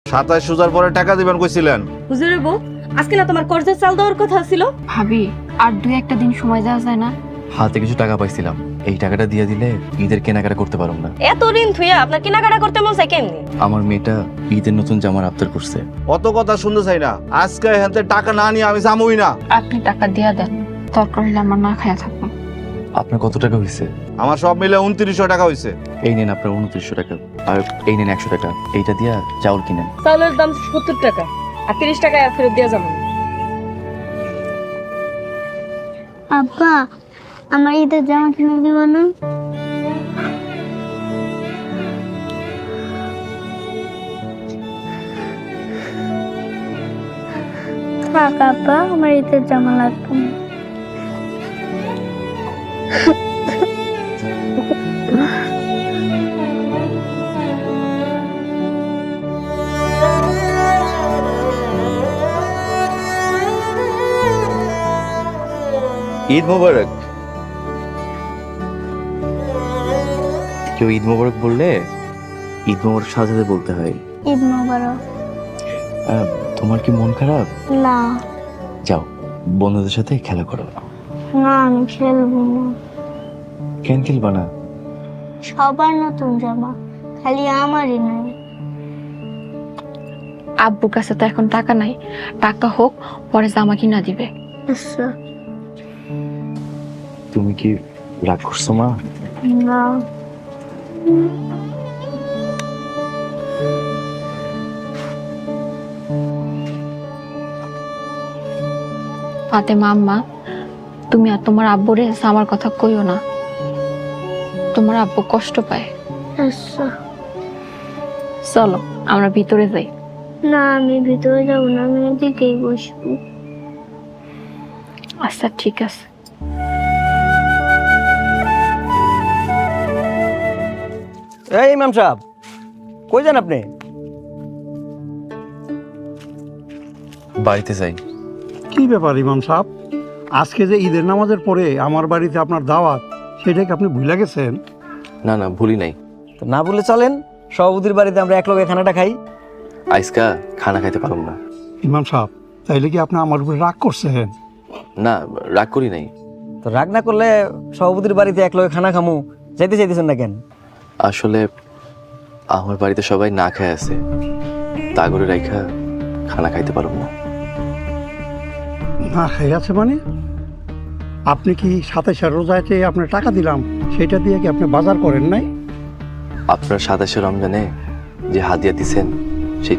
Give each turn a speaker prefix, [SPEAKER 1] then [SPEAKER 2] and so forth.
[SPEAKER 1] 27 সুজার পরে টাকা দিবেন কইছিলেন।
[SPEAKER 2] হুজুরের বউ, আজকে না তোমার কর্জের চাল দেওয়ার কথা ছিল?
[SPEAKER 3] ভাবি আর 2-1 দিন সময় দেওয়া যায় না?
[SPEAKER 4] হাতে কিছু টাকা পাইছিলাম, এই টাকাটা দিয়ে দিলে ঈদের কেনাকাটা করতে পারব না।
[SPEAKER 2] এত ঋণ থুইয়া আপনার কেনাকাটা করতে মন চাই কেমনি?
[SPEAKER 4] আমার মেয়েটা ঈদের নতুন জামার আবদার করছে।
[SPEAKER 1] অত কথা শুনতে চাই না, আজকে এখান টাকা না নিয়ে আমি যামই না।
[SPEAKER 3] আপনি টাকা দিয়া দেন, দরকার হলে আমার না খায়া থাকবো।
[SPEAKER 4] আপনার কত টাকা হয়েছে?
[SPEAKER 1] আমার সব মিলে 2900 টাকা হয়েছে।
[SPEAKER 4] এই নেন আপনার 2900 টাকা, আর এই নেন 100 টাকা। এইটা দিয়া চাউল কিনেন।
[SPEAKER 2] চাউলের দাম 70 টাকা, আর 30 টাকা আর ফেরত দেওয়া যাবে না।
[SPEAKER 5] আব্বা, আমার ঈদের জামা কিনে দিব না? থাক আব্বা, আমার ঈদের জামা লাগবে না।
[SPEAKER 4] ঈদ মোবারক। কেউ ঈদ মোবারক বললে ঈদ মোবারক সাজাতে বলতে হয়।
[SPEAKER 5] ঈদ মোবারক।
[SPEAKER 4] তোমার কি মন খারাপ?
[SPEAKER 5] না
[SPEAKER 4] যাও বন্ধুদের সাথে খেলা করো।
[SPEAKER 5] না, আমি খেলবো না।
[SPEAKER 4] কেন খেলবা না?
[SPEAKER 5] সবার নতুন জামা, খালি আমারই নাই।
[SPEAKER 3] আব্বুর কাছে তো এখন টাকা নাই, টাকা হোক পরে জামা কিনা দিবে।
[SPEAKER 5] আচ্ছা।
[SPEAKER 4] তুমি কি রাগ করছো মা?
[SPEAKER 5] না।
[SPEAKER 3] ফাতেমা আম্মা, তুমি আর তোমার আব্বুরে আমার কথা কইও না, তোমার আব্বু কষ্ট পায়।
[SPEAKER 5] আচ্ছা।
[SPEAKER 3] চলো আমরা ভিতরে যাই।
[SPEAKER 5] না, আমি ভিতরে যাবো না, আমি এদিকেই বসবো।
[SPEAKER 3] আচ্ছা ঠিক আছে।
[SPEAKER 6] এই ইমাম সাহেব, কই যান আপনি?
[SPEAKER 4] বাড়িতে যাই।
[SPEAKER 7] কি ব্যাপার ইমাম সাহেব, আজকে যে ঈদের নামাজের পরে আমার বাড়িতে আপনার দাওয়াত, সেটা কি আপনি ভুলে গেছেন?
[SPEAKER 4] না না, ভুলি নাই।
[SPEAKER 6] তো না বলে চলেন, সভাপতির বাড়িতে আমরা এক লগে খানাটা খাই।
[SPEAKER 4] আজকা খানা খাইতে পারব না।
[SPEAKER 7] ইমাম সাহেব, তাইলে কি আপনি আমার উপরে রাগ করছেন?
[SPEAKER 4] না, রাগ করি নাই।
[SPEAKER 6] তো রাগ না করলে সভাপতির বাড়িতে এক লগে খানা খামু, যাইতে চাইতেছেন না কেন?
[SPEAKER 4] আসলে আমার বাড়িতে সবাই না খায় আছে, তা করে রাইখা খানা খাইতে পারব না।
[SPEAKER 7] না খাই আছে মানে? আপনি কি 27 রোজাতে আপনার টাকা দিলাম, সেটা দিয়ে কি আপনি বাজার করেন নাই?
[SPEAKER 4] আপনার 27 রমজানে যে হাদিয়া দিছেন, সেই